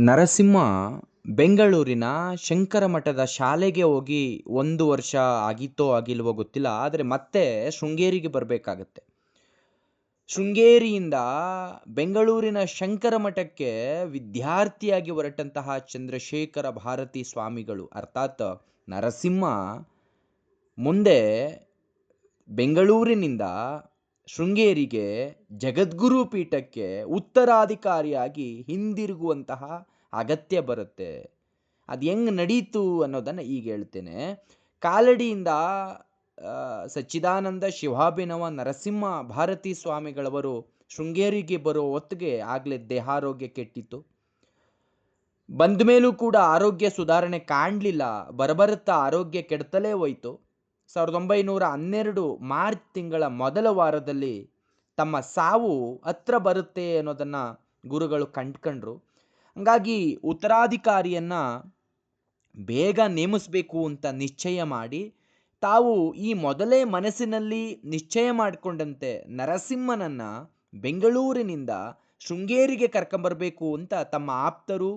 ನರಸಿಂಹ ಬೆಂಗಳೂರಿನ ಶಂಕರ ಮಠದ ಶಾಲೆಗೆ ಹೋಗಿ 1 ವರ್ಷ ಆಗಿತ್ತೋ ಆಗಿಲ್ವೋ ಗೊತ್ತಿಲ್ಲ. ಆದರೆ ಮತ್ತೆ ಶೃಂಗೇರಿಗೆ ಬರಬೇಕಾಗತ್ತೆ. ಶೃಂಗೇರಿಯಿಂದ ಬೆಂಗಳೂರಿನ ಶಂಕರ ಮಠಕ್ಕೆ ವಿದ್ಯಾರ್ಥಿಯಾಗಿ ಹೊರಟಂತಹ ಚಂದ್ರಶೇಖರ ಭಾರತಿ ಸ್ವಾಮಿಗಳು ಅರ್ಥಾತ್ ನರಸಿಂಹ ಮುಂದೆ ಬೆಂಗಳೂರಿನಿಂದ ಶೃಂಗೇರಿಗೆ ಜಗದ್ಗುರು ಪೀಠಕ್ಕೆ ಉತ್ತರಾಧಿಕಾರಿಯಾಗಿ ಹಿಂದಿರುಗುವಂತಹ ಅಗತ್ಯ ಬರುತ್ತೆ. ಅದು ಹೆಂಗೆ ನಡೀತು ಅನ್ನೋದನ್ನು ಈಗ ಹೇಳ್ತೇನೆ. ಕಾಲಡಿಯಿಂದ ಸಚ್ಚಿದಾನಂದ ಶಿವಾಭಿನವ ನರಸಿಂಹ ಭಾರತಿ ಸ್ವಾಮಿಗಳವರು ಶೃಂಗೇರಿಗೆ ಬರೋ ಹೊತ್ತಿಗೆ ಆಗಲೇ ದೇಹಾರೋಗ್ಯ ಕೆಟ್ಟಿತ್ತು. ಬಂದ ಮೇಲೂ ಕೂಡ ಆರೋಗ್ಯ ಸುಧಾರಣೆ ಕಾಣಲಿಲ್ಲ. ಬರಬರುತ್ತಾ ಆರೋಗ್ಯ ಕೆಡ್ತಲೇ ಹೋಯಿತು. 1912 ಮಾರ್ಚ್ ತಿಂಗಳ ಮೊದಲ ವಾರದಲ್ಲಿ ತಮ್ಮ ಸಾವು ಹತ್ರ ಬರುತ್ತೆ ಅನ್ನೋದನ್ನು ಗುರುಗಳು ಕಂಡ್ಕೊಂಡ್ರು. ಹಂಗಾಗಿ ಉತ್ತರಾಧಿಕಾರಿಯನ್ನು ಬೇಗ ನೇಮಿಸಬೇಕು ಅಂತ ನಿಶ್ಚಯ ಮಾಡಿ ತಾವು ಈ ಮೊದಲೇ ಮನಸ್ಸಿನಲ್ಲಿ ನಿಶ್ಚಯ ಮಾಡಿಕೊಂಡಂತೆ ನರಸಿಂಹನನ್ನು ಬೆಂಗಳೂರಿನಿಂದ ಶೃಂಗೇರಿಗೆ ಕರ್ಕೊಂಬರಬೇಕು ಅಂತ ತಮ್ಮ ಆಪ್ತರು,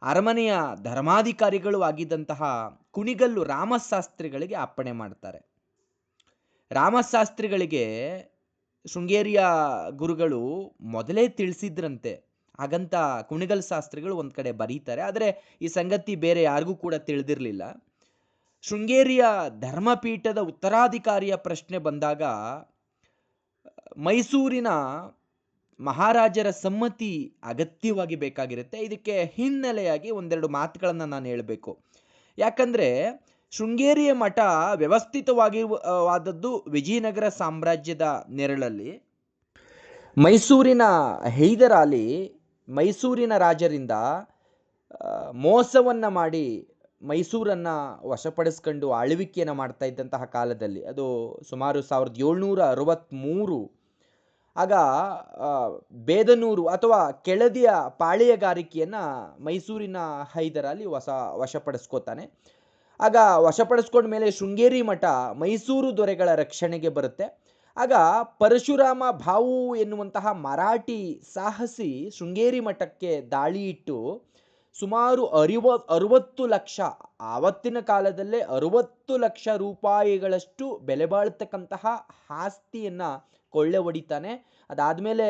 ಅರಮನೆಯ ಧರ್ಮಾಧಿಕಾರಿಗಳು ಆಗಿದ್ದಂತಹ ಕುಣಿಗಲ್ಲು ರಾಮಶಾಸ್ತ್ರಿಗಳಿಗೆ ಅಪ್ಪಣೆ ಮಾಡ್ತಾರೆ. ರಾಮಶಾಸ್ತ್ರಿಗಳಿಗೆ ಶೃಂಗೇರಿಯ ಗುರುಗಳು ಮೊದಲೇ ತಿಳಿಸಿದ್ರಂತೆ. ಹಾಗಂತ ಕುಣಿಗಲ್ ಶಾಸ್ತ್ರಿಗಳು ಒಂದು ಕಡೆ ಬರೀತಾರೆ. ಆದರೆ ಈ ಸಂಗತಿ ಬೇರೆ ಯಾರಿಗೂ ಕೂಡ ತಿಳಿದಿರಲಿಲ್ಲ. ಶೃಂಗೇರಿಯ ಧರ್ಮಪೀಠದ ಉತ್ತರಾಧಿಕಾರಿಯ ಪ್ರಶ್ನೆ ಬಂದಾಗ ಮೈಸೂರಿನ ಮಹಾರಾಜರ ಸಮ್ಮತಿ ಅಗತ್ಯವಾಗಿ ಬೇಕಾಗಿರುತ್ತೆ. ಇದಕ್ಕೆ ಹಿನ್ನೆಲೆಯಾಗಿ ಒಂದೆರಡು ಮಾತುಗಳನ್ನು ನಾನು ಹೇಳಬೇಕು. ಯಾಕಂದರೆ ಶೃಂಗೇರಿಯ ಮಠ ವ್ಯವಸ್ಥಿತವಾದದ್ದು ವಿಜಯನಗರ ಸಾಮ್ರಾಜ್ಯದ ನೆರಳಲ್ಲಿ. ಮೈಸೂರಿನ ಹೈದರಾಲಿ ಮೈಸೂರಿನ ರಾಜರಿಂದ ಮೋಸವನ್ನು ಮಾಡಿ ಮೈಸೂರನ್ನು ವಶಪಡಿಸ್ಕೊಂಡು ಆಳ್ವಿಕೆಯನ್ನು ಮಾಡ್ತಾ ಇದ್ದಂತಹ ಕಾಲದಲ್ಲಿ, ಅದು ಸುಮಾರು 1763, ಆಗ ಬೇದನೂರು ಅಥವಾ ಕೆಳದಿಯ ಪಾಳೆಯಗಾರಿಕೆಯನ್ನು ಮೈಸೂರಿನ ಹೈದರಾಲಿ ವಶಪಡಿಸ್ಕೋತಾನೆ. ಆಗ ವಶಪಡಿಸ್ಕೊಂಡ ಮೇಲೆ ಶೃಂಗೇರಿ ಮಠ ಮೈಸೂರು ದೊರೆಗಳ ರಕ್ಷಣೆಗೆ ಬರುತ್ತೆ. ಆಗ ಪರಶುರಾಮ ಭಾವು ಎನ್ನುವಂತಹ ಮರಾಠಿ ಸಾಹಸಿ ಶೃಂಗೇರಿ ಮಠಕ್ಕೆ ದಾಳಿ ಇಟ್ಟು ಸುಮಾರು 60 ಲಕ್ಷ, ಆವತ್ತಿನ ಕಾಲದಲ್ಲೇ 60 ಲಕ್ಷ ರೂಪಾಯಿಗಳಷ್ಟು ಬೆಲೆ ಬಾಳ್ತಕ್ಕಂತಹ ಆಸ್ತಿಯನ್ನು ಕೊಳ್ಳೆ ಹೊಡಿತಾನೆ. ಅದಾದಮೇಲೆ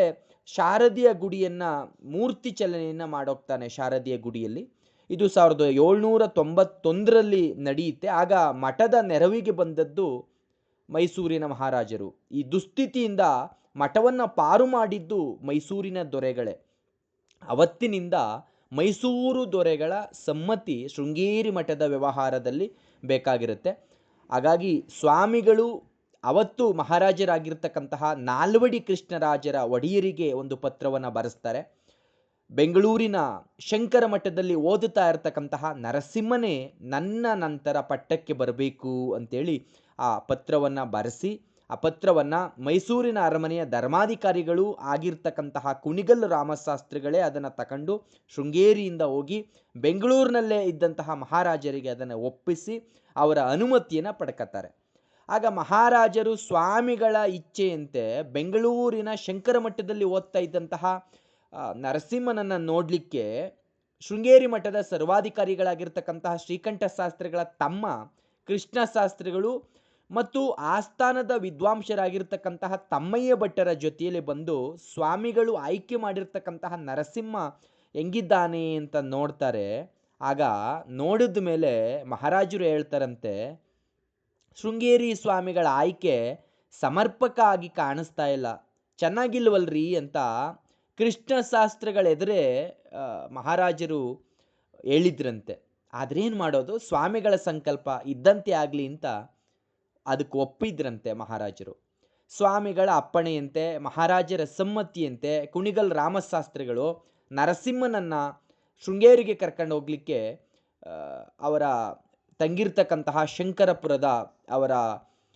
ಶಾರದೀಯ ಗುಡಿಯನ್ನು ಮೂರ್ತಿ ಚಲನೆಯನ್ನು ಮಾಡೋಗ್ತಾನೆ. ಶಾರದೀಯ ಗುಡಿಯಲ್ಲಿ ಇದು 1791ರಲ್ಲಿ ನಡೆಯುತ್ತೆ. ಆಗ ಮಠದ ನೆರವಿಗೆ ಬಂದದ್ದು ಮೈಸೂರಿನ ಮಹಾರಾಜರು. ಈ ದುಸ್ಥಿತಿಯಿಂದ ಮಠವನ್ನು ಪಾರು ಮಾಡಿದ್ದು ಮೈಸೂರಿನ ದೊರೆಗಳೇ. ಅವತ್ತಿನಿಂದ ಮೈಸೂರು ದೊರೆಗಳ ಸಮ್ಮತಿ ಶೃಂಗೇರಿ ಮಠದ ವ್ಯವಹಾರದಲ್ಲಿ ಬೇಕಾಗಿರುತ್ತೆ. ಹಾಗಾಗಿ ಸ್ವಾಮಿಗಳು ಅವತ್ತು ಮಹಾರಾಜರಾಗಿರ್ತಕ್ಕಂತಹ ನಾಲ್ವಡಿ ಕೃಷ್ಣರಾಜರ ಒಡೆಯರಿಗೆ ಒಂದು ಪತ್ರವನ್ನು ಬರೆಸ್ತಾರೆ. ಬೆಂಗಳೂರಿನ ಶಂಕರ ಮಠದಲ್ಲಿ ಓದುತ್ತಾ ಇರತಕ್ಕಂತಹ ನರಸಿಂಹನೇ ನನ್ನ ನಂತರ ಪಟ್ಟಕ್ಕೆ ಬರಬೇಕು ಅಂತೇಳಿ ಆ ಪತ್ರವನ್ನು ಬರೆಸಿ, ಆ ಪತ್ರವನ್ನು ಮೈಸೂರಿನ ಅರಮನೆಯ ಧರ್ಮಾಧಿಕಾರಿಗಳು ಆಗಿರ್ತಕ್ಕಂತಹ ಕುಣಿಗಲ್ ರಾಮಶಾಸ್ತ್ರಿಗಳೇ ಅದನ್ನು ತಗೊಂಡು ಶೃಂಗೇರಿಯಿಂದ ಹೋಗಿ ಬೆಂಗಳೂರಿನಲ್ಲೇ ಇದ್ದಂತಹ ಮಹಾರಾಜರಿಗೆ ಅದನ್ನು ಒಪ್ಪಿಸಿ ಅವರ ಅನುಮತಿಯನ್ನು ಪಡ್ಕೊತಾರೆ. ಆಗ ಮಹಾರಾಜರು ಸ್ವಾಮಿಗಳ ಇಚ್ಛೆಯಂತೆ ಬೆಂಗಳೂರಿನ ಶಂಕರ ಮಠದಲ್ಲಿ ಓದ್ತಾ ಇದ್ದಂತಹ ನರಸಿಂಹನನ್ನು ನೋಡಲಿಕ್ಕೆ ಶೃಂಗೇರಿ ಮಠದ ಸರ್ವಾಧಿಕಾರಿಗಳಾಗಿರ್ತಕ್ಕಂತಹ ಶ್ರೀಕಂಠ ಶಾಸ್ತ್ರಿಗಳ ತಮ್ಮ ಕೃಷ್ಣ ಶಾಸ್ತ್ರಿಗಳು ಮತ್ತು ಆಸ್ಥಾನದ ವಿದ್ವಾಂಸರಾಗಿರ್ತಕ್ಕಂತಹ ತಮ್ಮಯ್ಯ ಭಟ್ಟರ ಜೊತೆಯಲ್ಲಿ ಬಂದು ಸ್ವಾಮಿಗಳು ಆಯ್ಕೆ ಮಾಡಿರ್ತಕ್ಕಂತಹ ನರಸಿಂಹ ಹೆಂಗಿದ್ದಾನೆ ಅಂತ ನೋಡ್ತಾರೆ. ಆಗ ನೋಡಿದ ಮೇಲೆ ಮಹಾರಾಜರು ಹೇಳ್ತಾರಂತೆ, ಶೃಂಗೇರಿ ಸ್ವಾಮಿಗಳ ಆಯ್ಕೆ ಸಮರ್ಪಕ ಆಗಿ ಕಾಣಿಸ್ತಾ ಇಲ್ಲ, ಚೆನ್ನಾಗಿಲ್ವಲ್ರಿ ಅಂತ ಕೃಷ್ಣ ಶಾಸ್ತ್ರಿಗಳೆದುರೇ ಮಹಾರಾಜರು ಹೇಳಿದ್ರಂತೆ. ಆದ್ರೇನು ಮಾಡೋದು, ಸ್ವಾಮಿಗಳ ಸಂಕಲ್ಪ ಇದ್ದಂತೆ ಆಗಲಿ ಅಂತ ಅದಕ್ಕೆ ಒಪ್ಪಿದ್ರಂತೆ ಮಹಾರಾಜರು. ಸ್ವಾಮಿಗಳ ಅಪ್ಪಣೆಯಂತೆ, ಮಹಾರಾಜರ ಸಮ್ಮತಿಯಂತೆ ಕುಣಿಗಲ್ ರಾಮಶಾಸ್ತ್ರಿಗಳು ನರಸಿಂಹನನ್ನು ಶೃಂಗೇರಿಗೆ ಕರ್ಕೊಂಡು ಹೋಗಲಿಕ್ಕೆ ಅವರ ತಂಗಿರ್ತಕ್ಕಂತಹ ಶಂಕರಪುರದ ಅವರ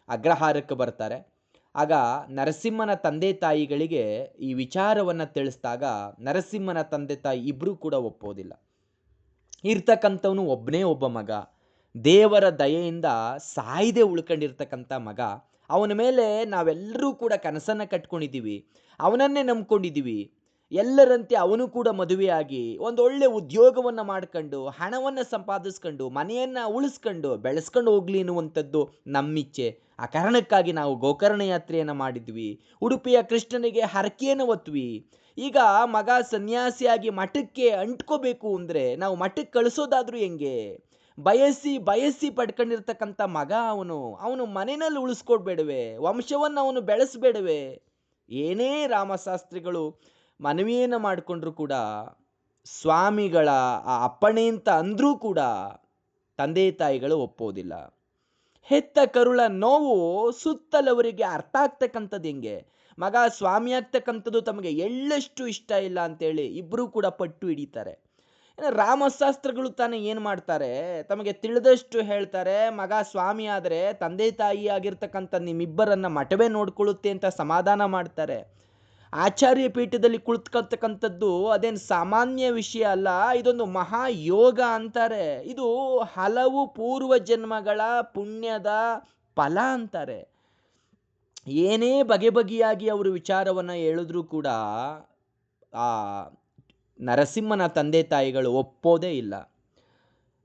ಅಗ್ರಹಾರಕ್ಕೆ ಬರ್ತಾರೆ. ಆಗ ನರಸಿಂಹನ ತಂದೆ ತಾಯಿಗಳಿಗೆ ಈ ವಿಚಾರವನ್ನು ತಿಳಿಸಿದಾಗ ನರಸಿಂಹನ ತಂದೆ ತಾಯಿ ಇಬ್ಬರೂ ಕೂಡ ಒಪ್ಪೋದಿಲ್ಲ. ಇರ್ತಕ್ಕಂಥವನು ಒಬ್ಬನೇ ಒಬ್ಬ ಮಗ, ದೇವರ ದಯೆಯಿಂದ ಸಾಯದೆ ಉಳ್ಕೊಂಡಿರ್ತಕ್ಕಂಥ ಮಗ, ಅವನ ಮೇಲೆ ನಾವೆಲ್ಲರೂ ಕೂಡ ಕನಸನ್ನು ಕಟ್ಕೊಂಡಿದ್ದೀವಿ, ಅವನನ್ನೇ ನಂಬ್ಕೊಂಡಿದ್ದೀವಿ. ಎಲ್ಲರಂತೆ ಅವನು ಕೂಡ ಮದುವೆಯಾಗಿ ಒಂದೊಳ್ಳೆ ಉದ್ಯೋಗವನ್ನು ಮಾಡ್ಕೊಂಡು ಹಣವನ್ನು ಸಂಪಾದಿಸ್ಕೊಂಡು ಮನೆಯನ್ನು ಉಳಿಸ್ಕೊಂಡು ಬೆಳೆಸ್ಕೊಂಡು ಹೋಗ್ಲಿ ಅನ್ನುವಂಥದ್ದು ನಮ್ಮಿಚ್ಛೆ. ಆ ಕಾರಣಕ್ಕಾಗಿ ನಾವು ಗೋಕರ್ಣ ಯಾತ್ರೆಯನ್ನು ಮಾಡಿದ್ವಿ. ಉಡುಪಿಯ ಕೃಷ್ಣನಿಗೆ ಹರಕೆಯನ್ನು ಹೊತ್ವಿ. ಈಗ ಮಗ ಸನ್ಯಾಸಿಯಾಗಿ ಮಠಕ್ಕೆ ಅಂಟ್ಕೋಬೇಕು ಅಂದರೆ ನಾವು ಮಠಕ್ಕೆ ಕಳಿಸೋದಾದ್ರೂ ಹೆಂಗೆ? ಬಯಸಿ ಬಯಸಿ ಪಡ್ಕೊಂಡಿರ್ತಕ್ಕಂಥ ಮಗ ಅವನು ಮನೆಯಲ್ಲಿ ಉಳಿಸ್ಕೊಡ್ಬೇಡವೆ? ವಂಶವನ್ನು ಅವನು ಬೆಳೆಸ್ಬೇಡವೆ? ಏನೇ ರಾಮಶಾಸ್ತ್ರಿಗಳು ಮನವಿಯನ್ನು ಮಾಡಿಕೊಂಡ್ರು ಕೂಡ, ಸ್ವಾಮಿಗಳ ಆ ಅಪ್ಪಣೆ ಅಂತ ಅಂದ್ರೂ ಕೂಡ ತಂದೆ ತಾಯಿಗಳು ಒಪ್ಪೋದಿಲ್ಲ. ಹೆತ್ತ ಕರುಳ ನೋವು ಸುತ್ತಲವರಿಗೆ ಅರ್ಥ ಆಗ್ತಕ್ಕಂಥದ್ದು ಹೆಂಗೆ? ಮಗ ಸ್ವಾಮಿ ಆಗ್ತಕ್ಕಂಥದ್ದು ತಮಗೆ ಎಳ್ಳಷ್ಟು ಇಷ್ಟ ಇಲ್ಲ ಅಂತೇಳಿ ಇಬ್ಬರೂ ಕೂಡ ಪಟ್ಟು ಹಿಡಿತಾರೆ. ರಾಮಶಾಸ್ತ್ರಗಳು ತಾನೇ ಏನು ಮಾಡ್ತಾರೆ, ತಮಗೆ ತಿಳಿದಷ್ಟು ಹೇಳ್ತಾರೆ, ಮಗ ಸ್ವಾಮಿ ಆದರೆ ತಂದೆ ತಾಯಿ ಆಗಿರ್ತಕ್ಕಂಥ ನಿಮ್ಮಿಬ್ಬರನ್ನ ಮಠವೇ ನೋಡ್ಕೊಳ್ಳುತ್ತೆ ಅಂತ ಸಮಾಧಾನ ಮಾಡ್ತಾರೆ. ಆಚಾರ್ಯ ಪೀಠದಲ್ಲಿ ಕುಳಿತುಕೊಳ್ತಕ್ಕಂಥದ್ದು ಅದೇನು ಸಾಮಾನ್ಯ ವಿಷಯ ಅಲ್ಲ, ಇದೊಂದು ಮಹಾಯೋಗ ಅಂತಾರೆ. ಇದು ಹಲವು ಪೂರ್ವ ಜನ್ಮಗಳ ಪುಣ್ಯದ ಫಲ ಅಂತಾರೆ. ಏನೇ ಬಗೆ ಬಗೆಯಾಗಿ ಅವರು ವಿಚಾರವನ್ನು ಹೇಳಿದ್ರೂ ಕೂಡ ಆ ನರಸಿಂಹನ ತಂದೆ ತಾಯಿಗಳು ಒಪ್ಪೋದೇ ಇಲ್ಲ.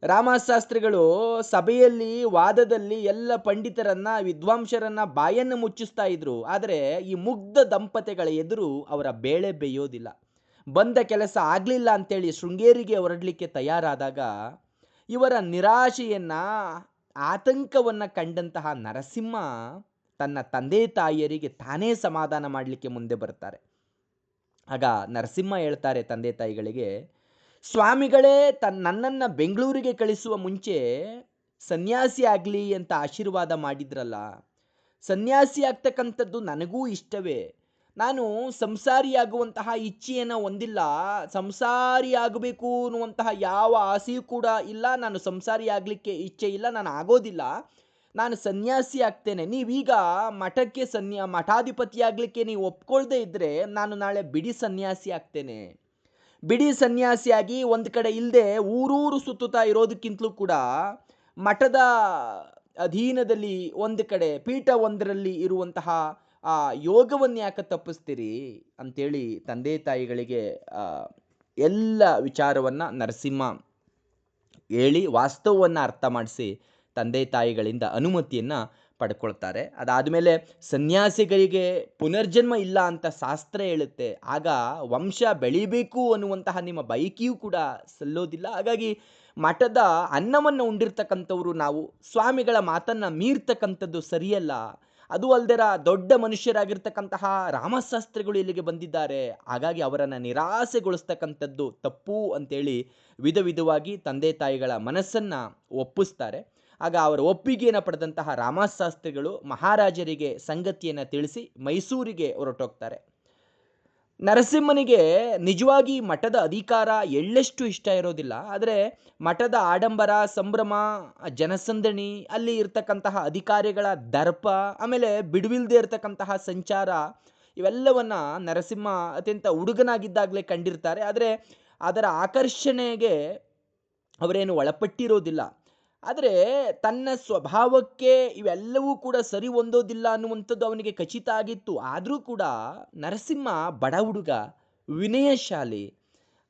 ರಾಮಶಾಸ್ತ್ರಿಗಳು ಸಭೆಯಲ್ಲಿ ವಾದದಲ್ಲಿ ಎಲ್ಲ ಪಂಡಿತರನ್ನ ವಿದ್ವಾಂಸರನ್ನ ಬಾಯನ್ನು ಮುಚ್ಚಿಸ್ತಾ ಇದ್ರು. ಆದರೆ ಈ ಮುಗ್ಧ ದಂಪತಿಗಳ ಎದುರು ಅವರ ಬೇಳೆ ಬೇಯೋದಿಲ್ಲ. ಬಂದ ಕೆಲಸ ಆಗಲಿಲ್ಲ ಅಂತೇಳಿ ಶೃಂಗೇರಿಗೆ ಹೊರಡಲಿಕ್ಕೆ ತಯಾರಾದಾಗ ಇವರ ನಿರಾಶೆಯನ್ನ ಆತಂಕವನ್ನ ಕಂಡಂತಹ ನರಸಿಂಹ ತನ್ನ ತಂದೆ ತಾಯಿಯರಿಗೆ ತಾನೇ ಸಮಾಧಾನ ಮಾಡಲಿಕ್ಕೆ ಮುಂದೆ ಬರ್ತಾರೆ. ಆಗ ನರಸಿಂಹ ಹೇಳ್ತಾರೆ ತಂದೆ ತಾಯಿಗಳಿಗೆ, ಸ್ವಾಮಿಗಳೇ ನನ್ನನ್ನು ಬೆಂಗಳೂರಿಗೆ ಕಳಿಸುವ ಮುಂಚೆ ಸನ್ಯಾಸಿ ಆಗಲಿ ಅಂತ ಆಶೀರ್ವಾದ ಮಾಡಿದ್ರಲ್ಲ, ಸನ್ಯಾಸಿ ಆಗ್ತಕ್ಕಂಥದ್ದು ನನಗೂ ಇಷ್ಟವೇ. ನಾನು ಸಂಸಾರಿಯಾಗುವಂತಹ ಇಚ್ಛೆಯನ್ನು ಹೊಂದಿಲ್ಲ, ಸಂಸಾರಿ ಆಗಬೇಕು ಅನ್ನುವಂತಹ ಯಾವ ಆಸೆಯೂ ಕೂಡ ಇಲ್ಲ, ನಾನು ಸಂಸಾರಿ ಆಗಲಿಕ್ಕೆ ಇಚ್ಛೆ ಇಲ್ಲ, ನಾನು ಆಗೋದಿಲ್ಲ, ನಾನು ಸನ್ಯಾಸಿ ಆಗ್ತೇನೆ. ನೀವೀಗ ಮಠಕ್ಕೆ ಮಠಾಧಿಪತಿ ಆಗಲಿಕ್ಕೆ ನೀವು ಒಪ್ಕೊಳ್ದೇ ಇದ್ದರೆ ನಾನು ನಾಳೆ ಬಿಡಿ ಸನ್ಯಾಸಿ ಆಗ್ತೇನೆ. ಬಿಡಿ ಸನ್ಯಾಸಿಯಾಗಿ ಒಂದು ಕಡೆ ಇಲ್ಲದೆ ಊರೂರು ಸುತ್ತುತ್ತಾ ಇರೋದಕ್ಕಿಂತಲೂ ಕೂಡ ಮಠದ ಅಧೀನದಲ್ಲಿ ಒಂದು ಕಡೆ ಪೀಠ ಒಂದರಲ್ಲಿ ಇರುವಂತಹ ಆ ಯೋಗವನ್ನು ಯಾಕೆ ತಪ್ಪಿಸ್ತೀರಿ ಅಂತೇಳಿ ತಂದೆ ತಾಯಿಗಳಿಗೆ ಎಲ್ಲ ವಿಚಾರವನ್ನು ನರಸಿಂಹ ಹೇಳಿ ವಾಸ್ತವವನ್ನು ಅರ್ಥ ಮಾಡಿಸಿ ತಂದೆ ತಾಯಿಗಳಿಂದ ಅನುಮತಿಯನ್ನು ಪಡ್ಕೊಳ್ತಾರೆ. ಅದಾದಮೇಲೆ ಸನ್ಯಾಸಿಗಳಿಗೆ ಪುನರ್ಜನ್ಮ ಇಲ್ಲ ಅಂತ ಶಾಸ್ತ್ರ ಹೇಳುತ್ತೆ. ಆಗ ವಂಶ ಬೆಳೀಬೇಕು ಅನ್ನುವಂತಹ ನಿಮ್ಮ ಬಯಕೆಯೂ ಕೂಡ ಸಲ್ಲೋದಿಲ್ಲ. ಹಾಗಾಗಿ ಮಠದ ಅನ್ನವನ್ನು ಉಂಡಿರ್ತಕ್ಕಂಥವ್ರು ನಾವು ಸ್ವಾಮಿಗಳ ಮಾತನ್ನು ಮೀರ್ತಕ್ಕಂಥದ್ದು ಸರಿಯಲ್ಲ. ಅದು ಅಲ್ದರ ದೊಡ್ಡ ಮನುಷ್ಯರಾಗಿರ್ತಕ್ಕಂತಹ ರಾಮಶಾಸ್ತ್ರಿಗಳು ಇಲ್ಲಿಗೆ ಬಂದಿದ್ದಾರೆ, ಹಾಗಾಗಿ ಅವರನ್ನು ನಿರಾಸೆಗೊಳಿಸ್ತಕ್ಕಂಥದ್ದು ತಪ್ಪು ಅಂತೇಳಿ ವಿಧ ವಿಧವಾಗಿ ತಂದೆ ತಾಯಿಗಳ ಮನಸ್ಸನ್ನು ಒಪ್ಪಿಸ್ತಾರೆ. ಆಗ ಅವರ ಒಪ್ಪಿಗೆಯನ್ನು ಪಡೆದಂತಹ ರಾಮಶಾಸ್ತ್ರಿಗಳು ಮಹಾರಾಜರಿಗೆ ಸಂಗತಿಯನ್ನು ತಿಳಿಸಿ ಮೈಸೂರಿಗೆ ಹೊರಟೋಗ್ತಾರೆ. ನರಸಿಂಹನಿಗೆ ನಿಜವಾಗಿ ಮಠದ ಅಧಿಕಾರ ಎಳ್ಳಷ್ಟು ಇಷ್ಟ ಇರೋದಿಲ್ಲ. ಆದರೆ ಮಠದ ಆಡಂಬರ, ಸಂಭ್ರಮ, ಜನಸಂದಣಿ, ಅಲ್ಲಿ ಇರ್ತಕ್ಕಂತಹ ಅಧಿಕಾರಿಗಳ ದರ್ಪ, ಆಮೇಲೆ ಬಿಡುವಿಲ್ಲದೆ ಇರತಕ್ಕಂತಹ ಸಂಚಾರ, ಇವೆಲ್ಲವನ್ನ ನರಸಿಂಹ ಅತ್ಯಂತ ಹುಡುಗನಾಗಿದ್ದಾಗಲೇ ಕಂಡಿರ್ತಾರೆ. ಆದರೆ ಅದರ ಆಕರ್ಷಣೆಗೆ ಅವರೇನು ಒಳಪಟ್ಟಿರೋದಿಲ್ಲ. ಆದರೆ ತನ್ನ ಸ್ವಭಾವಕ್ಕೆ ಇವೆಲ್ಲವೂ ಕೂಡ ಸರಿ ಹೊಂದೋದಿಲ್ಲ ಅನ್ನುವಂಥದ್ದು ಅವನಿಗೆ ಖಚಿತ ಆಗಿತ್ತು. ಆದರೂ ಕೂಡ ನರಸಿಂಹ ಬಡ ಹುಡುಗ, ವಿನಯಶಾಲಿ,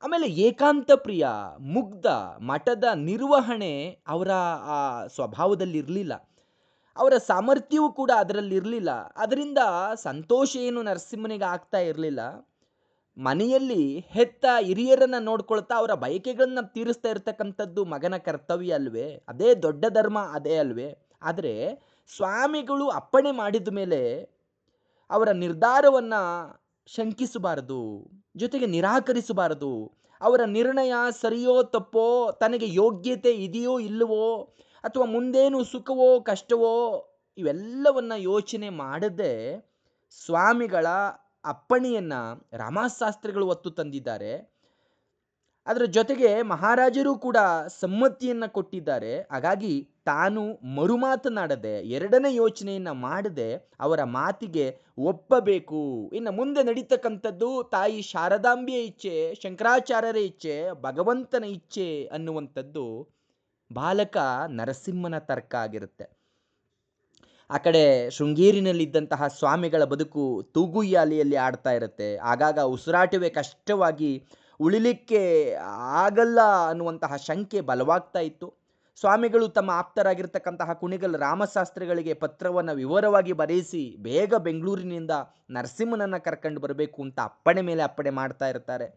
ಆಮೇಲೆ ಏಕಾಂತ ಪ್ರಿಯ, ಮುಗ್ಧ. ಮಠದ ನಿರ್ವಹಣೆ ಅವರ ಆ ಸ್ವಭಾವದಲ್ಲಿ ಇರಲಿಲ್ಲ, ಅವರ ಸಾಮರ್ಥ್ಯವೂ ಕೂಡ ಅದರಲ್ಲಿ ಇರಲಿಲ್ಲ. ಅದರಿಂದ ಸಂತೋಷ ಏನು ನರಸಿಂಹನಿಗೆ ಆಗ್ತಾ ಇರಲಿಲ್ಲ. ಮನೆಯಲ್ಲಿ ಹೆತ್ತ ಹಿರಿಯರನ್ನ ನೋಡ್ಕೊಳ್ತಾ ಅವರ ಬಯಕೆಗಳನ್ನ ತೀರಿಸ್ತಾ ಇರ್ತಕ್ಕಂಥದ್ದು ಮಗನ ಕರ್ತವ್ಯ ಅಲ್ವೇ? ಅದೇ ದೊಡ್ಡ ಧರ್ಮ, ಅದೇ ಅಲ್ವೇ? ಆದರೆ ಸ್ವಾಮಿಗಳು ಅಪ್ಪಣೆ ಮಾಡಿದ ಮೇಲೆ ಅವರ ನಿರ್ಧಾರವನ್ನ ಶಂಕಿಸಬಾರದು, ಜೊತೆಗೆ ನಿರಾಕರಿಸಬಾರದು. ಅವರ ನಿರ್ಣಯ ಸರಿಯೋ ತಪ್ಪೋ, ತನಗೆ ಯೋಗ್ಯತೆ ಇದೆಯೋ ಇಲ್ಲವೋ, ಅಥವಾ ಮುಂದೇನು ಸುಖವೋ ಕಷ್ಟವೋ, ಇವೆಲ್ಲವನ್ನ ಯೋಚನೆ ಮಾಡದೆ ಸ್ವಾಮಿಗಳ ಅಪ್ಪಣೆಯನ್ನ ರಾಮಶಾಸ್ತ್ರಿಗಳು ಒತ್ತು ತಂದಿದ್ದಾರೆ. ಅದರ ಜೊತೆಗೆ ಮಹಾರಾಜರು ಕೂಡ ಸಮ್ಮತಿಯನ್ನ ಕೊಟ್ಟಿದ್ದಾರೆ. ಹಾಗಾಗಿ ತಾನು ಮರುಮಾತನಾಡದೆ, ಎರಡನೇ ಯೋಚನೆಯನ್ನ ಮಾಡದೆ ಅವರ ಮಾತಿಗೆ ಒಪ್ಪಬೇಕು. ಇನ್ನು ಮುಂದೆ ನಡೀತಕ್ಕಂಥದ್ದು ತಾಯಿ ಶಾರದಾಂಬೆಯ ಇಚ್ಛೆ, ಶಂಕರಾಚಾರ್ಯರ ಇಚ್ಛೆ, ಭಗವಂತನ ಇಚ್ಛೆ ಅನ್ನುವಂಥದ್ದು ಬಾಲಕ ನರಸಿಂಹನ ತರ್ಕ ಆಗಿರುತ್ತೆ. ಆ ಕಡೆ ಶೃಂಗೇರಿನಲ್ಲಿದ್ದಂತಹ ಸ್ವಾಮಿಗಳ ಬದುಕು ತೂಗುಯ್ಯಾಲೆಯಲ್ಲಿ ಆಡ್ತಾ ಇರುತ್ತೆ. ಆಗಾಗ ಉಸಿರಾಟವೇ ಕಷ್ಟವಾಗಿ ಉಳಿಲಿಕ್ಕೆ ಆಗಲ್ಲ ಅನ್ನುವಂತಹ ಶಂಕೆ ಬಲವಾಗ್ತಾ ಇತ್ತು. ಸ್ವಾಮಿಗಳು ತಮ್ಮ ಆಪ್ತರಾಗಿರ್ತಕ್ಕಂತಹ ಕುಣಿಗಲ್ ರಾಮಶಾಸ್ತ್ರಿಗಳಿಗೆ ಪತ್ರವನ್ನು ವಿವರವಾಗಿ ಬರೆಯಿಸಿ ಬೇಗ ಬೆಂಗಳೂರಿನಿಂದ ನರಸಿಂಹನನ್ನು ಕರ್ಕೊಂಡು ಬರಬೇಕು ಅಂತ ಅಪ್ಪಣೆ ಮೇಲೆ ಅಪ್ಪಣೆ ಮಾಡ್ತಾ ಇರ್ತಾರೆ.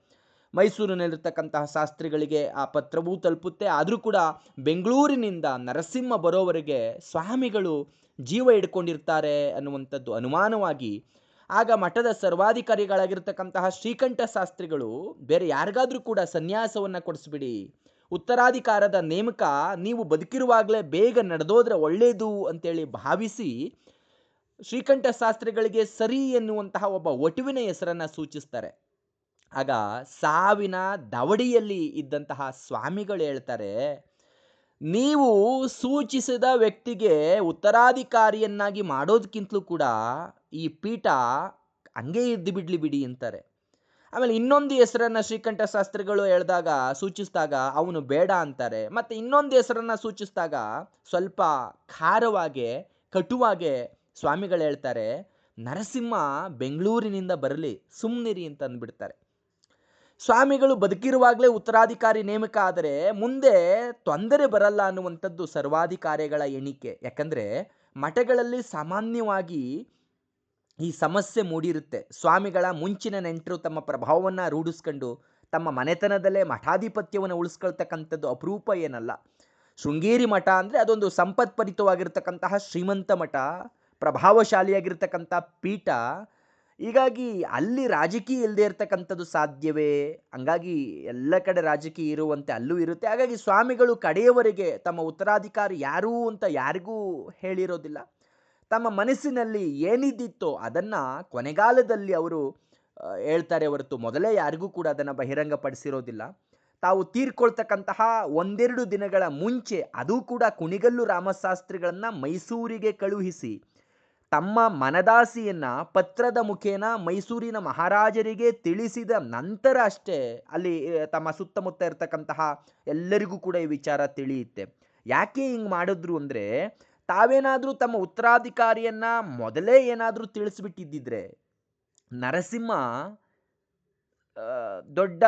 ಮೈಸೂರಿನಲ್ಲಿರ್ತಕ್ಕಂತಹ ಶಾಸ್ತ್ರಿಗಳಿಗೆ ಆ ಪತ್ರವೂ ತಲುಪುತ್ತೆ. ಆದರೂ ಕೂಡ ಬೆಂಗಳೂರಿನಿಂದ ನರಸಿಂಹ ಬರೋವರೆಗೆ ಸ್ವಾಮಿಗಳು ಜೀವ ಹಿಡ್ಕೊಂಡಿರ್ತಾರೆ ಅನ್ನುವಂಥದ್ದು ಅನುಮಾನವಾಗಿ ಆಗ ಮಠದ ಸರ್ವಾಧಿಕಾರಿಗಳಾಗಿರ್ತಕ್ಕಂತಹ ಶ್ರೀಕಂಠ ಶಾಸ್ತ್ರಿಗಳು ಬೇರೆ ಯಾರಿಗಾದ್ರೂ ಕೂಡ ಸನ್ಯಾಸವನ್ನು ಕೊಡಿಸ್ಬಿಡಿ, ಉತ್ತರಾಧಿಕಾರದ ನೇಮಕ ನೀವು ಬದುಕಿರುವಾಗಲೇ ಬೇಗ ನಡೆದೋದ್ರೆ ಒಳ್ಳೆಯದು ಅಂತೇಳಿ ಭಾವಿಸಿ ಶ್ರೀಕಂಠ ಶಾಸ್ತ್ರಿಗಳಿಗೆ ಸರಿ ಎನ್ನುವಂತಹ ಒಬ್ಬ ವಟುವಿನ ಹೆಸರನ್ನು ಸೂಚಿಸ್ತಾರೆ. ಆಗ ಸಾವಿನ ದವಡಿಯಲ್ಲಿ ಇದ್ದಂತಹ ಸ್ವಾಮಿಗಳು ಹೇಳ್ತಾರೆ, ನೀವು ಸೂಚಿಸಿದ ವ್ಯಕ್ತಿಗೆ ಉತ್ತರಾಧಿಕಾರಿಯನ್ನಾಗಿ ಮಾಡೋದಕ್ಕಿಂತಲೂ ಕೂಡ ಈ ಪೀಠ ಹಂಗೆ ಇದ್ದು ಬಿಡ್ಲಿ ಬಿಡಿ ಅಂತಾರೆ. ಆಮೇಲೆ ಇನ್ನೊಂದು ಹೆಸರನ್ನ ಶ್ರೀಕಂಠ ಶಾಸ್ತ್ರಿಗಳು ಸೂಚಿಸಿದಾಗ ಅವನು ಬೇಡ ಅಂತಾರೆ. ಮತ್ತೆ ಇನ್ನೊಂದು ಹೆಸರನ್ನ ಸೂಚಿಸಿದಾಗ ಸ್ವಲ್ಪ ಖಾರವಾಗೆ ಕಟುವಾಗೆ ಸ್ವಾಮಿಗಳು ಹೇಳ್ತಾರೆ, ನರಸಿಂಹ ಬೆಂಗಳೂರಿನಿಂದ ಬರಲಿ, ಸುಮ್ಮನಿರಿ ಅಂತ ಅಂದ್ಬಿಡ್ತಾರೆ. ಸ್ವಾಮಿಗಳು ಬದುಕಿರುವಾಗಲೇ ಉತ್ತರಾಧಿಕಾರಿ ನೇಮಕ ಆದರೆ ಮುಂದೆ ತೊಂದರೆ ಬರಲ್ಲ ಅನ್ನುವಂಥದ್ದು ಸರ್ವಾಧಿಕಾರಿಗಳ ಎಣಿಕೆ. ಯಾಕಂದರೆ ಮಠಗಳಲ್ಲಿ ಸಾಮಾನ್ಯವಾಗಿ ಈ ಸಮಸ್ಯೆ ಮೂಡಿರುತ್ತೆ. ಸ್ವಾಮಿಗಳ ಮುಂಚಿನ ನೆಂಟರು ತಮ್ಮ ಪ್ರಭಾವವನ್ನು ರೂಢಿಸ್ಕೊಂಡು ತಮ್ಮ ಮನೆತನದಲ್ಲೇ ಮಠಾಧಿಪತ್ಯವನ್ನು ಉಳಿಸ್ಕೊಳ್ತಕ್ಕಂಥದ್ದು ಅಪರೂಪ ಏನಲ್ಲ. ಶೃಂಗೇರಿ ಮಠ ಅಂದರೆ ಅದೊಂದು ಸಂಪತ್ಪರಿತವಾಗಿರ್ತಕ್ಕಂತಹ ಶ್ರೀಮಂತ ಮಠ, ಪ್ರಭಾವಶಾಲಿಯಾಗಿರ್ತಕ್ಕಂಥ ಪೀಠ. ಹೀಗಾಗಿ ಅಲ್ಲಿ ರಾಜಕೀಯ ಇಲ್ಲದೆ ಇರತಕ್ಕಂಥದ್ದು ಸಾಧ್ಯವೇ? ಹಂಗಾಗಿ ಎಲ್ಲ ಕಡೆ ರಾಜಕೀಯ ಇರುವಂತೆ ಅಲ್ಲೂ ಇರುತ್ತೆ. ಹಾಗಾಗಿ ಸ್ವಾಮಿಗಳು ಕಡೆಯವರೆಗೆ ತಮ್ಮ ಉತ್ತರಾಧಿಕಾರಿ ಯಾರು ಅಂತ ಯಾರಿಗೂ ಹೇಳಿರೋದಿಲ್ಲ. ತಮ್ಮ ಮನಸ್ಸಿನಲ್ಲಿ ಏನಿದ್ದಿತ್ತೋ ಅದನ್ನು ಕೊನೆಗಾಲದಲ್ಲಿ ಅವರು ಹೇಳ್ತಾರೆ ಹೊರತು ಮೊದಲೇ ಯಾರಿಗೂ ಕೂಡ ಅದನ್ನು ಬಹಿರಂಗಪಡಿಸಿರೋದಿಲ್ಲ. ತಾವು ತೀರ್ಕೊಳ್ತಕ್ಕಂತಹ ಒಂದೆರಡು ದಿನಗಳ ಮುಂಚೆ ಅದು ಕೂಡ ಕುಣಿಗಲ್ಲು ರಾಮಶಾಸ್ತ್ರಿಗಳನ್ನು ಮೈಸೂರಿಗೆ ಕಳುಹಿಸಿ ತಮ್ಮ ಮನದಾಸಿಯನ್ನು ಪತ್ರದ ಮುಖೇನ ಮೈಸೂರಿನ ಮಹಾರಾಜರಿಗೆ ತಿಳಿಸಿದ ನಂತರ ಅಷ್ಟೇ ಅಲ್ಲಿ ತಮ್ಮ ಸುತ್ತಮುತ್ತ ಇರತಕ್ಕಂತಹ ಎಲ್ಲರಿಗೂ ಕೂಡ ಈ ವಿಚಾರ ತಿಳಿಯುತ್ತೆ. ಯಾಕೆ ಹಿಂಗೆ ಮಾಡಿದ್ರು ಅಂದರೆ, ತಾವೇನಾದರೂ ತಮ್ಮ ಉತ್ತರಾಧಿಕಾರಿಯನ್ನು ಮೊದಲೇ ಏನಾದರೂ ತಿಳಿಸ್ಬಿಟ್ಟಿದ್ದಿದ್ರೆ ನರಸಿಂಹ ದೊಡ್ಡ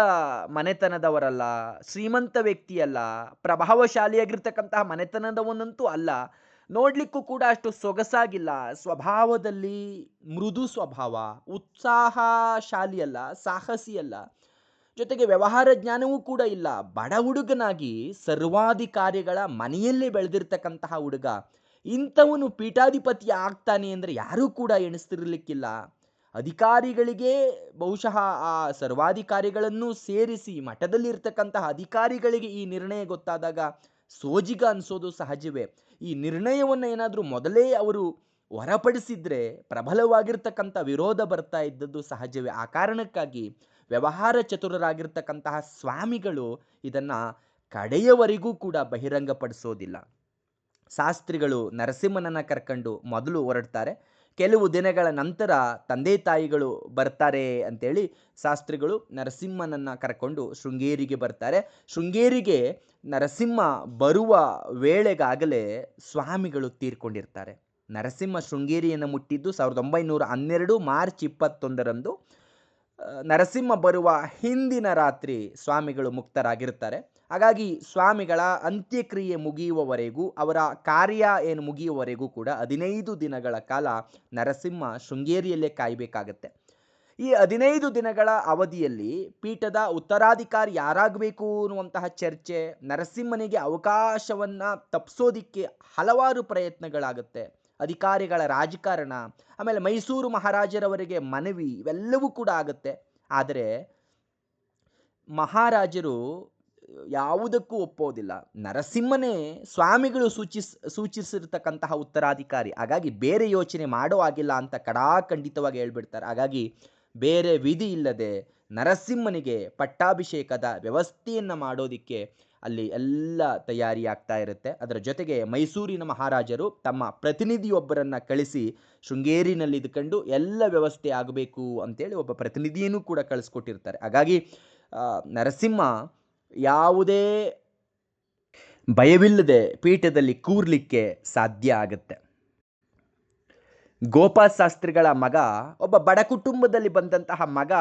ಮನೆತನದವರಲ್ಲ, ಶ್ರೀಮಂತ ವ್ಯಕ್ತಿಯಲ್ಲ, ಪ್ರಭಾವಶಾಲಿಯಾಗಿರ್ತಕ್ಕಂತಹ ಮನೆತನದವನಂತೂ ಅಲ್ಲ, ನೋಡಲಿಕ್ಕೂ ಕೂಡ ಅಷ್ಟು ಸೊಗಸಾಗಿಲ್ಲ, ಸ್ವಭಾವದಲ್ಲಿ ಮೃದು ಸ್ವಭಾವ, ಉತ್ಸಾಹಶಾಲಿ ಅಲ್ಲ, ಸಾಹಸಿ ಅಲ್ಲ, ಜೊತೆಗೆ ವ್ಯವಹಾರ ಜ್ಞಾನವೂ ಕೂಡ ಇಲ್ಲ, ಬಡ ಹುಡುಗನಾಗಿ ಸರ್ವಾಧಿಕಾರಿಗಳ ಮನೆಯಲ್ಲೇ ಬೆಳೆದಿರ್ತಕ್ಕಂತಹ ಹುಡುಗ, ಇಂಥವನು ಪೀಠಾಧಿಪತಿ ಆಗ್ತಾನೆ ಅಂದರೆ ಯಾರೂ ಕೂಡ ಎಣಿಸ್ತಿರ್ಲಿಕ್ಕಿಲ್ಲ. ಅಧಿಕಾರಿಗಳಿಗೆ ಬಹುಶಃ ಆ ಸರ್ವಾಧಿಕಾರಿಗಳನ್ನು ಸೇರಿಸಿ ಮಠದಲ್ಲಿರ್ತಕ್ಕಂತಹ ಅಧಿಕಾರಿಗಳಿಗೆ ಈ ನಿರ್ಣಯ ಗೊತ್ತಾದಾಗ ಸೋಜಿಗ ಅನಿಸೋದು ಸಹಜವೇ. ಈ ನಿರ್ಣಯವನ್ನು ಏನಾದರೂ ಮೊದಲೇ ಅವರು ಹೊರಪಡಿಸಿದ್ರೆ ಪ್ರಬಲವಾಗಿರ್ತಕ್ಕಂಥ ವಿರೋಧ ಬರ್ತಾ ಇದ್ದದ್ದು ಸಹಜವೇ. ಆ ಕಾರಣಕ್ಕಾಗಿ ವ್ಯವಹಾರ ಚತುರರಾಗಿರ್ತಕ್ಕಂತಹ ಸ್ವಾಮಿಗಳು ಇದನ್ನು ಕಡೆಯವರೆಗೂ ಕೂಡ ಬಹಿರಂಗಪಡಿಸೋದಿಲ್ಲ. ಶಾಸ್ತ್ರಿಗಳು ನರಸಿಂಹನನ್ನು ಕರ್ಕೊಂಡು ಮೊದಲು ಹೊರಡ್ತಾರೆ. ಕೆಲವು ದಿನಗಳ ನಂತರ ತಂದೆ ತಾಯಿಗಳು ಬರ್ತಾರೆ ಅಂತೇಳಿ ಶಾಸ್ತ್ರಿಗಳು ನರಸಿಂಹನನ್ನು ಕರ್ಕೊಂಡು ಶೃಂಗೇರಿಗೆ ಬರ್ತಾರೆ. ಶೃಂಗೇರಿಗೆ ನರಸಿಂಹ ಬರುವ ವೇಳೆಗಾಗಲೇ ಸ್ವಾಮಿಗಳು ತೀರ್ಕೊಂಡಿರ್ತಾರೆ. ನರಸಿಂಹ ಶೃಂಗೇರಿಯನ್ನು ಮುಟ್ಟಿದ್ದು 1912 ಮಾರ್ಚ್ 21ರಂದು. ನರಸಿಂಹ ಬರುವ ಹಿಂದಿನ ರಾತ್ರಿ ಸ್ವಾಮಿಗಳು ಮುಕ್ತರಾಗಿರ್ತಾರೆ. ಹಾಗಾಗಿ ಸ್ವಾಮಿಗಳ ಅಂತ್ಯಕ್ರಿಯೆ ಮುಗಿಯುವವರೆಗೂ, ಅವರ ಕಾರ್ಯ ಏನು ಮುಗಿಯುವವರೆಗೂ ಕೂಡ 15 ದಿನಗಳ ಕಾಲ ನರಸಿಂಹ ಶೃಂಗೇರಿಯಲ್ಲೇ ಕಾಯಬೇಕಾಗತ್ತೆ. ಈ 15 ದಿನಗಳ ಅವಧಿಯಲ್ಲಿ ಪೀಠದ ಉತ್ತರಾಧಿಕಾರಿ ಯಾರಾಗಬೇಕು ಅನ್ನುವಂತಹ ಚರ್ಚೆ, ನರಸಿಂಹನಿಗೆ ಅವಕಾಶವನ್ನು ತಪ್ಪಿಸೋದಿಕ್ಕೆ ಹಲವಾರು ಪ್ರಯತ್ನಗಳಾಗುತ್ತೆ. ಅಧಿಕಾರಿಗಳ ರಾಜಕಾರಣ, ಆಮೇಲೆ ಮೈಸೂರು ಮಹಾರಾಜರವರಿಗೆ ಮನವಿ, ಇವೆಲ್ಲವೂ ಕೂಡ ಆಗುತ್ತೆ. ಆದರೆ ಮಹಾರಾಜರು ಯಾವುದಕ್ಕೂ ಒಪ್ಪೋದಿಲ್ಲ. ನರಸಿಂಹನೇ ಸ್ವಾಮಿಗಳು ಸೂಚಿಸಿರ್ತಕ್ಕಂತಹ ಉತ್ತರಾಧಿಕಾರಿ, ಹಾಗಾಗಿ ಬೇರೆ ಯೋಚನೆ ಮಾಡೋ ಆಗಿಲ್ಲ ಅಂತ ಕಡಾಖಂಡಿತವಾಗಿ ಹೇಳ್ಬಿಡ್ತಾರೆ. ಹಾಗಾಗಿ ಬೇರೆ ವಿಧಿ ಇಲ್ಲದೆ ನರಸಿಂಹನಿಗೆ ಪಟ್ಟಾಭಿಷೇಕದ ವ್ಯವಸ್ಥೆಯನ್ನು ಮಾಡೋದಕ್ಕೆ ಅಲ್ಲಿ ಎಲ್ಲ ತಯಾರಿ ಆಗ್ತಾ ಇರುತ್ತೆ. ಅದರ ಜೊತೆಗೆ ಮೈಸೂರಿನ ಮಹಾರಾಜರು ತಮ್ಮ ಪ್ರತಿನಿಧಿಯೊಬ್ಬರನ್ನು ಕಳಿಸಿ ಶೃಂಗೇರಿನಲ್ಲಿ ಇದ್ಕೊಂಡು ಎಲ್ಲ ವ್ಯವಸ್ಥೆ ಆಗಬೇಕು ಅಂತೇಳಿ ಒಬ್ಬ ಪ್ರತಿನಿಧಿಯನ್ನು ಕೂಡ ಕಳಿಸ್ಕೊಟ್ಟಿರ್ತಾರೆ. ಹಾಗಾಗಿ ನರಸಿಂಹ ಯಾವುದೇ ಭಯವಿಲ್ಲದೆ ಪೀಠದಲ್ಲಿ ಕೂರ್ಲಿಕ್ಕೆ ಸಾಧ್ಯ ಆಗುತ್ತೆ. ಗೋಪಾಲಶಾಸ್ತ್ರಿಗಳ ಮಗ, ಒಬ್ಬ ಬಡ ಕುಟುಂಬದಲ್ಲಿ ಬಂದಂತಹ ಮಗ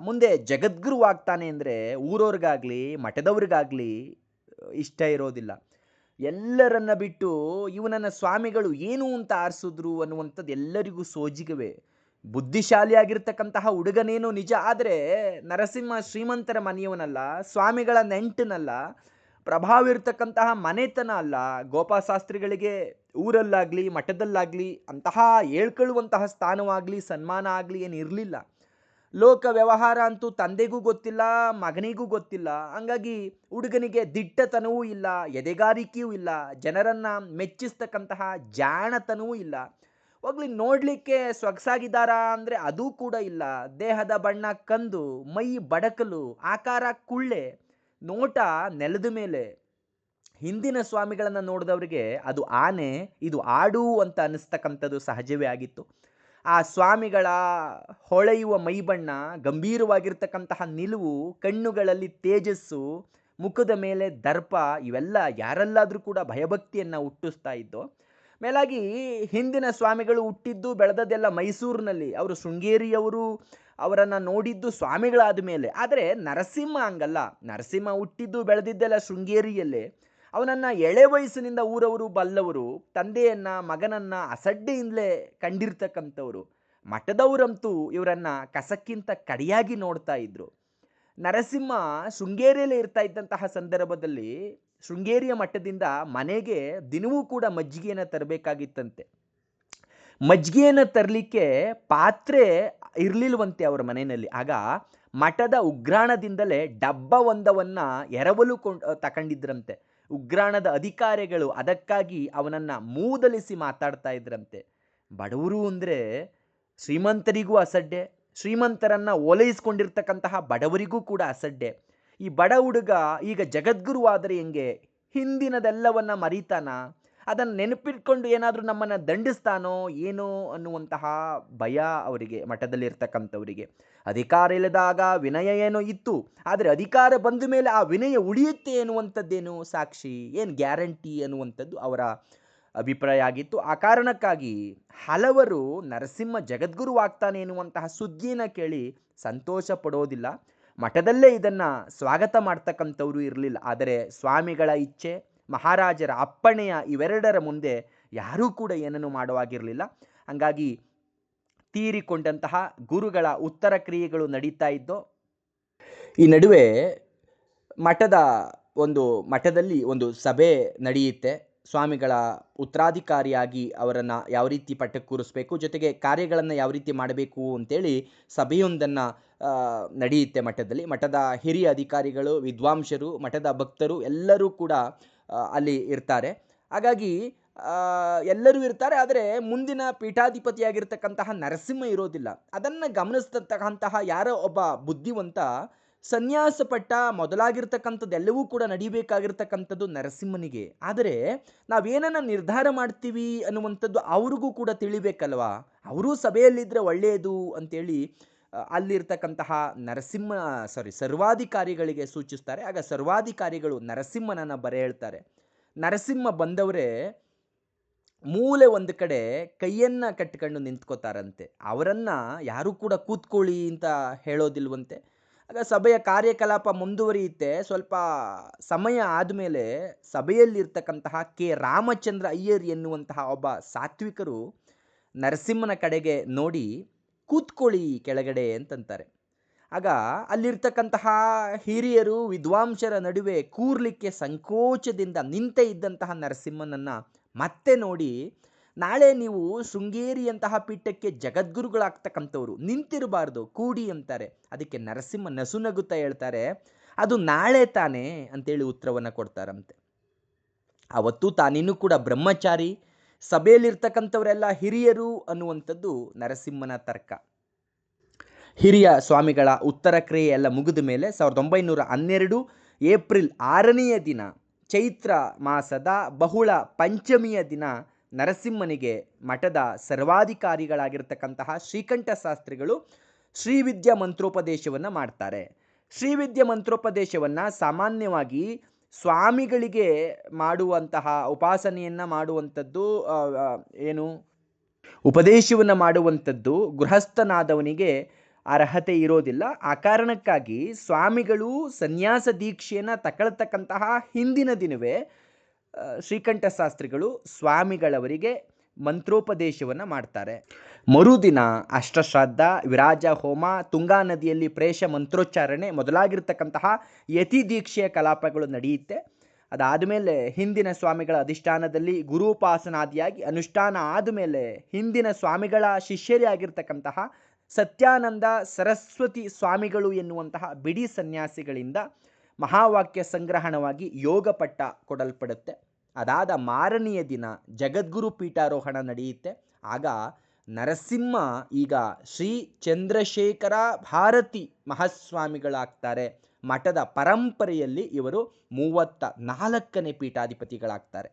ಮುಂದೆ ಜಗದ್ಗುರು ಆಗ್ತಾನೆ ಅಂದರೆ ಊರವ್ರಿಗಾಗಲಿ ಮಠದವ್ರಿಗಾಗಲಿ ಇಷ್ಟ ಇರೋದಿಲ್ಲ. ಎಲ್ಲರನ್ನ ಬಿಟ್ಟು ಇವನನ್ನ ಸ್ವಾಮಿಗಳು ಏನು ಅಂತ ಆರಿಸಿದ್ರು ಅನ್ನುವಂಥದ್ದು ಎಲ್ಲರಿಗೂ ಸೋಜಿಗವೇ. ಬುದ್ಧಿಶಾಲಿಯಾಗಿರ್ತಕ್ಕಂತಹ ಹುಡುಗನೇನೋ ನಿಜ, ಆದರೆ ನರಸಿಂಹ ಶ್ರೀಮಂತರ ಮನೆಯವನಲ್ಲ, ಸ್ವಾಮಿಗಳ ನೆಂಟನಲ್ಲ, ಪ್ರಭಾವ ಇರ್ತಕ್ಕಂತಹ ಮನೆತನ ಅಲ್ಲ. ಗೋಪಾಲಶಾಸ್ತ್ರಿಗಳಿಗೆ ಊರಲ್ಲಾಗಲಿ ಮಠದಲ್ಲಾಗಲಿ ಅಂತಹ ಹೇಳ್ಕೊಳ್ಳುವಂತಹ ಸ್ಥಾನವಾಗಲಿ ಸನ್ಮಾನ ಆಗಲಿ ಏನು ಇರಲಿಲ್ಲ. ಲೋಕ ವ್ಯವಹಾರ ಅಂತೂ ತಂದೆಗೂ ಗೊತ್ತಿಲ್ಲ, ಮಗನಿಗೂ ಗೊತ್ತಿಲ್ಲ. ಹಂಗಾಗಿ ಹುಡುಗನಿಗೆ ದಿಟ್ಟತನವೂ ಇಲ್ಲ, ಎದೆಗಾರಿಕೆಯೂ ಇಲ್ಲ, ಜನರನ್ನ ಮೆಚ್ಚಿಸ್ತಕ್ಕಂತಹ ಜಾಣತನವೂ ಇಲ್ಲ. ಹೋಗ್ಲಿ ನೋಡಲಿಕ್ಕೆ ಸೊಗಸಾಗಿದ್ದಾರಾ ಅಂದರೆ ಅದೂ ಕೂಡ ಇಲ್ಲ. ದೇಹದ ಬಣ್ಣ ಕಂದು, ಮೈ ಬಡಕಲು, ಆಕಾರ ಕುಳ್ಳೆ, ನೋಟ ನೆಲದ ಮೇಲೆ. ಹಿಂದಿನ ಸ್ವಾಮಿಗಳನ್ನು ನೋಡಿದವರಿಗೆ ಅದು ಆನೆ, ಇದು ಆಡು ಅಂತ ಅನ್ನಿಸ್ತಕ್ಕಂಥದ್ದು ಸಹಜವೇ ಆಗಿತ್ತು. ಆ ಸ್ವಾಮಿಗಳ ಹೊಳೆಯುವ ಮೈಬಣ್ಣ, ಗಂಭೀರವಾಗಿರ್ತಕ್ಕಂತಹ ನಿಲುವು, ಕಣ್ಣುಗಳಲ್ಲಿ ತೇಜಸ್ಸು, ಮುಖದ ಮೇಲೆ ದರ್ಪ, ಇವೆಲ್ಲ ಯಾರಲ್ಲಾದರೂ ಕೂಡ ಭಯಭಕ್ತಿಯನ್ನು ಹುಟ್ಟಿಸ್ತಾ ಇದ್ದು. ಮೇಲಾಗಿ ಹಿಂದಿನ ಸ್ವಾಮಿಗಳು ಹುಟ್ಟಿದ್ದು ಬೆಳೆದದ್ದೆಲ್ಲ ಮೈಸೂರಿನಲ್ಲಿ. ಅವರು ಶೃಂಗೇರಿಯವರು, ಅವರನ್ನು ನೋಡಿದ್ದು ಸ್ವಾಮಿಗಳಾದ ಮೇಲೆ. ಆದರೆ ನರಸಿಂಹ ಹಂಗಲ್ಲ. ನರಸಿಂಹ ಹುಟ್ಟಿದ್ದು ಬೆಳೆದಿದ್ದೆಲ್ಲ ಶೃಂಗೇರಿಯಲ್ಲೇ. ಅವನನ್ನು ಎಳೆ ವಯಸ್ಸಿನಿಂದ ಊರವರು ಬಲ್ಲವರು, ತಂದೆಯನ್ನ ಮಗನನ್ನ ಅಸಡ್ಡೆಯಿಂದಲೇ ಕಂಡಿರ್ತಕ್ಕಂಥವ್ರು. ಮಠದವರಂತೂ ಇವರನ್ನ ಕಸಕ್ಕಿಂತ ಕಡಿಯಾಗಿ ನೋಡ್ತಾ ಇದ್ರು. ನರಸಿಂಹ ಶೃಂಗೇರಿಯಲ್ಲೇ ಇರ್ತಾ ಇದ್ದಂತಹ ಸಂದರ್ಭದಲ್ಲಿ ಶೃಂಗೇರಿಯ ಮಠದಿಂದ ಮನೆಗೆ ದಿನವೂ ಕೂಡ ಮಜ್ಜಿಗೆಯನ್ನು ತರಬೇಕಾಗಿತ್ತಂತೆ. ಮಜ್ಜಿಗೆಯನ್ನು ತರಲಿಕ್ಕೆ ಪಾತ್ರೆ ಇರಲಿಲ್ವಂತೆ ಅವರ ಮನೆಯಲ್ಲಿ. ಆಗ ಮಠದ ಉಗ್ರಾಣದಿಂದಲೇ ಡಬ್ಬ ಒಂದವನ್ನ ಎರವಲು ತಗೊಂಡಿದ್ರಂತೆ. ಉಗ್ರಾಣದ ಅಧಿಕಾರಿಗಳು ಅದಕ್ಕಾಗಿ ಅವನನ್ನು ಮೂದಲಿಸಿ ಮಾತಾಡ್ತಾ ಇದ್ರಂತೆ. ಬಡವರು ಅಂದರೆ ಶ್ರೀಮಂತರಿಗೂ ಅಸಡ್ಡೆ, ಶ್ರೀಮಂತರನ್ನು ಓಲೈಸ್ಕೊಂಡಿರ್ತಕ್ಕಂತಹ ಬಡವರಿಗೂ ಕೂಡ ಅಸಡ್ಡೆ. ಈ ಬಡ ಹುಡುಗ ಈಗ ಜಗದ್ಗುರು ಆದರೆ ಹೆಂಗೆ? ಹಿಂದಿನದೆಲ್ಲವನ್ನ ಮರೀತಾನ? ಅದನ್ನು ನೆನಪಿಟ್ಕೊಂಡು ಏನಾದರೂ ನಮ್ಮನ್ನು ದಂಡಿಸ್ತಾನೋ ಏನೋ ಅನ್ನುವಂತಹ ಭಯ ಅವರಿಗೆ, ಮಠದಲ್ಲಿರ್ತಕ್ಕಂಥವರಿಗೆ. ಅಧಿಕಾರ ಇಲ್ಲದಾಗ ವಿನಯ ಏನೋ ಇತ್ತು, ಆದರೆ ಅಧಿಕಾರ ಬಂದ ಮೇಲೆ ಆ ವಿನಯ ಉಳಿಯುತ್ತೆ ಎನ್ನುವಂಥದ್ದೇನು ಸಾಕ್ಷಿ, ಏನು ಗ್ಯಾರಂಟಿ ಅನ್ನುವಂಥದ್ದು ಅವರ ಅಭಿಪ್ರಾಯ ಆಗಿತ್ತು. ಆ ಕಾರಣಕ್ಕಾಗಿ ಹಲವರು ನರಸಿಂಹ ಜಗದ್ಗುರು ಆಗ್ತಾನೆ ಎನ್ನುವಂತಹ ಸುದ್ದಿಯನ್ನು ಕೇಳಿ ಸಂತೋಷ ಪಡೋದಿಲ್ಲ. ಮಠದಲ್ಲೇ ಇದನ್ನು ಸ್ವಾಗತ ಮಾಡ್ತಕ್ಕಂಥವ್ರು ಇರಲಿಲ್ಲ. ಆದರೆ ಸ್ವಾಮಿಗಳ ಇಚ್ಛೆ, ಮಹಾರಾಜರ ಅಪ್ಪಣೆಯ ಇವೆರಡರ ಮುಂದೆ ಯಾರೂ ಕೂಡ ಏನನ್ನು ಮಾಡುವಾಗಿರಲಿಲ್ಲ. ಹಂಗಾಗಿ ತೀರಿಕೊಂಡಂತಹ ಗುರುಗಳ ಉತ್ತರ ಕ್ರಿಯೆಗಳು ನಡೀತಾ ಇದ್ದೋ. ಈ ನಡುವೆ ಮಠದಲ್ಲಿ ಒಂದು ಸಭೆ ನಡೆಯುತ್ತೆ. ಸ್ವಾಮಿಗಳ ಉತ್ತರಾಧಿಕಾರಿಯಾಗಿ ಅವರನ್ನು ಯಾವ ರೀತಿ ಪಟ್ಟಕ್ಕೆ ಕೂರಿಸ್ಬೇಕು, ಜೊತೆಗೆ ಕಾರ್ಯಗಳನ್ನು ಯಾವ ರೀತಿ ಮಾಡಬೇಕು ಅಂತೇಳಿ ಸಭೆಯೊಂದನ್ನು ನಡೆಯುತ್ತೆ ಮಠದಲ್ಲಿ. ಮಠದ ಹಿರಿಯ ಅಧಿಕಾರಿಗಳು, ವಿದ್ವಾಂಸರು, ಮಠದ ಭಕ್ತರು ಎಲ್ಲರೂ ಕೂಡ ಅಲ್ಲಿ ಇರ್ತಾರೆ. ಹಾಗಾಗಿ ಎಲ್ಲರೂ ಇರ್ತಾರೆ, ಆದರೆ ಮುಂದಿನ ಪೀಠಾಧಿಪತಿಯಾಗಿರ್ತಕ್ಕಂತಹ ನರಸಿಂಹ ಇರೋದಿಲ್ಲ. ಅದನ್ನು ಗಮನಿಸ್ತಕ್ಕಂತಹ ಯಾರೋ ಒಬ್ಬ ಬುದ್ಧಿವಂತ ಸನ್ಯಾಸ ಪಟ್ಟ ಮೊದಲಾಗಿರ್ತಕ್ಕಂಥದ್ದೆಲ್ಲವೂ ಕೂಡ ನಡಿಬೇಕಾಗಿರ್ತಕ್ಕಂಥದ್ದು ನರಸಿಂಹನಿಗೆ. ಆದರೆ ನಾವೇನನ್ನ ನಿರ್ಧಾರ ಮಾಡ್ತೀವಿ ಅನ್ನುವಂಥದ್ದು ಅವ್ರಿಗೂ ಕೂಡ ತಿಳಿಬೇಕಲ್ವಾ. ಅವರೂ ಸಭೆಯಲ್ಲಿದ್ದರೆ ಒಳ್ಳೆಯದು ಅಂತೇಳಿ ಅಲ್ಲಿರ್ತಕ್ಕಂತಹ ಸರ್ವಾಧಿಕಾರಿಗಳಿಗೆ ಸೂಚಿಸ್ತಾರೆ. ಆಗ ಸರ್ವಾಧಿಕಾರಿಗಳು ನರಸಿಂಹನನ್ನು ಬರೆ ಹೇಳ್ತಾರೆ. ನರಸಿಂಹ ಬಂದವರೇ ಮೂಲೆ ಒಂದು ಕಡೆ ಕೈಯನ್ನು ಕಟ್ಟಿಕೊಂಡು ನಿಂತ್ಕೋತಾರಂತೆ. ಅವರನ್ನು ಯಾರೂ ಕೂಡ ಕೂತ್ಕೊಳ್ಳಿ ಅಂತ ಹೇಳೋದಿಲ್ವಂತೆ. ಆಗ ಸಭೆಯ ಕಾರ್ಯಕಲಾಪ ಮುಂದುವರಿಯುತ್ತೆ. ಸ್ವಲ್ಪ ಸಮಯ ಆದಮೇಲೆ ಸಭೆಯಲ್ಲಿರ್ತಕ್ಕಂತಹ ಕೆ ರಾಮಚಂದ್ರ ಅಯ್ಯರ್ ಎನ್ನುವಂತಹ ಒಬ್ಬ ಸಾತ್ವಿಕರು ನರಸಿಂಹನ ಕಡೆಗೆ ನೋಡಿ ಕೂತ್ಕೊಳ್ಳಿ ಕೆಳಗಡೆ ಅಂತಂತಾರೆ. ಆಗ ಅಲ್ಲಿರ್ತಕ್ಕಂತಹ ಹಿರಿಯರು, ವಿದ್ವಾಂಸರ ನಡುವೆ ಕೂರ್ಲಿಕ್ಕೆ ಸಂಕೋಚದಿಂದ ನಿಂತೇ ಇದ್ದಂತಹ ನರಸಿಂಹನನ್ನು ಮತ್ತೆ ನೋಡಿ, ನಾಳೆ ನೀವು ಶೃಂಗೇರಿಯಂತಹ ಪೀಠಕ್ಕೆ ಜಗದ್ಗುರುಗಳಾಗ್ತಕ್ಕಂಥವ್ರು, ನಿಂತಿರಬಾರ್ದು, ಕೂಡಿ ಅಂತಾರೆ. ಅದಕ್ಕೆ ನರಸಿಂಹ ನಸುನಗುತ್ತಾ ಹೇಳ್ತಾರೆ, ಅದು ನಾಳೆ ತಾನೇ ಅಂತೇಳಿ ಉತ್ತರವನ್ನು ಕೊಡ್ತಾರಂತೆ. ಅವತ್ತು ತಾನಿನ್ನೂ ಕೂಡ ಬ್ರಹ್ಮಚಾರಿ, ಸಭೆಯಲ್ಲಿರ್ತಕ್ಕಂಥವರೆಲ್ಲ ಹಿರಿಯರು ಅನ್ನುವಂಥದ್ದು ನರಸಿಂಹನ ತರ್ಕ. ಹಿರಿಯ ಸ್ವಾಮಿಗಳ ಉತ್ತರ ಕ್ರಿಯೆ ಎಲ್ಲ ಮುಗಿದ ಮೇಲೆ 1912 ಏಪ್ರಿಲ್ 6ನೆಯ ದಿನ, ಚೈತ್ರ ಮಾಸದ ಬಹುಳ ಪಂಚಮಿಯ ದಿನ ನರಸಿಂಹನಿಗೆ ಮಠದ ಸರ್ವಾಧಿಕಾರಿಗಳಾಗಿರ್ತಕ್ಕಂತಹ ಶ್ರೀಕಂಠ ಶಾಸ್ತ್ರಿಗಳು ಶ್ರೀವಿದ್ಯಾ ಮಂತ್ರೋಪದೇಶವನ್ನು ಮಾಡ್ತಾರೆ. ಶ್ರೀವಿದ್ಯಾ ಮಂತ್ರೋಪದೇಶವನ್ನು ಸಾಮಾನ್ಯವಾಗಿ ಸ್ವಾಮಿಗಳಿಗೆ ಮಾಡುವಂತಹ ಉಪಾಸನೆಯನ್ನು ಮಾಡುವಂಥದ್ದು ಏನು ಉಪದೇಶವನ್ನು ಮಾಡುವಂಥದ್ದು ಗೃಹಸ್ಥನಾದವನಿಗೆ ಅರ್ಹತೆ ಇರೋದಿಲ್ಲ. ಆ ಕಾರಣಕ್ಕಾಗಿ ಸ್ವಾಮಿಗಳು ಸನ್ಯಾಸ ದೀಕ್ಷೆಯನ್ನು ತಗೊಳ್ತಕ್ಕಂತಹ ಹಿಂದಿನ ದಿನವೇ ಶ್ರೀಕಂಠ ಶಾಸ್ತ್ರಿಗಳು ಸ್ವಾಮಿಗಳವರಿಗೆ ಮಂತ್ರೋಪದೇಶವನ್ನು ಮಾಡ್ತಾರೆ. ಮರುದಿನ ಅಷ್ಟಶ್ರಾದ್ದ, ವಿರಾಜ ಹೋಮ, ತುಂಗಾ ನದಿಯಲ್ಲಿ ಪ್ರೇಷ ಮಂತ್ರೋಚ್ಚಾರಣೆ ಮೊದಲಾಗಿರ್ತಕ್ಕಂತಹ ಯತಿ ದೀಕ್ಷೆಯ ಕಲಾಪಗಳು ನಡೆಯುತ್ತೆ. ಅದಾದಮೇಲೆ ಹಿಂದಿನ ಸ್ವಾಮಿಗಳ ಅಧಿಷ್ಠಾನದಲ್ಲಿ ಗುರುಪಾಸನಾದಿಯಾಗಿ ಅನುಷ್ಠಾನ ಆದಮೇಲೆ ಹಿಂದಿನ ಸ್ವಾಮಿಗಳ ಶಿಷ್ಯರೇ ಆಗಿರ್ತಕ್ಕಂತಹ ಸತ್ಯಾನಂದ ಸರಸ್ವತಿ ಸ್ವಾಮಿಗಳು ಎನ್ನುವಂತಹ ಬಿಡಿ ಸನ್ಯಾಸಿಗಳಿಂದ ಮಹಾವಾಕ್ಯ ಸಂಗ್ರಹಣವಾಗಿ ಯೋಗ ಪಟ್ಟ ಕೊಡಲ್ಪಡುತ್ತೆ. ಅದಾದ ಮಾರನೆಯ ದಿನ ಜಗದ್ಗುರು ಪೀಠಾರೋಹಣ ನಡೆಯುತ್ತೆ. ಆಗ ನರಸಿಂಹ ಈಗ ಶ್ರೀ ಚಂದ್ರಶೇಖರ ಭಾರತಿ ಮಹಾಸ್ವಾಮಿಗಳಾಗ್ತಾರೆ. ಮಠದ ಪರಂಪರೆಯಲ್ಲಿ ಇವರು 34ನೇ ಪೀಠಾಧಿಪತಿಗಳಾಗ್ತಾರೆ.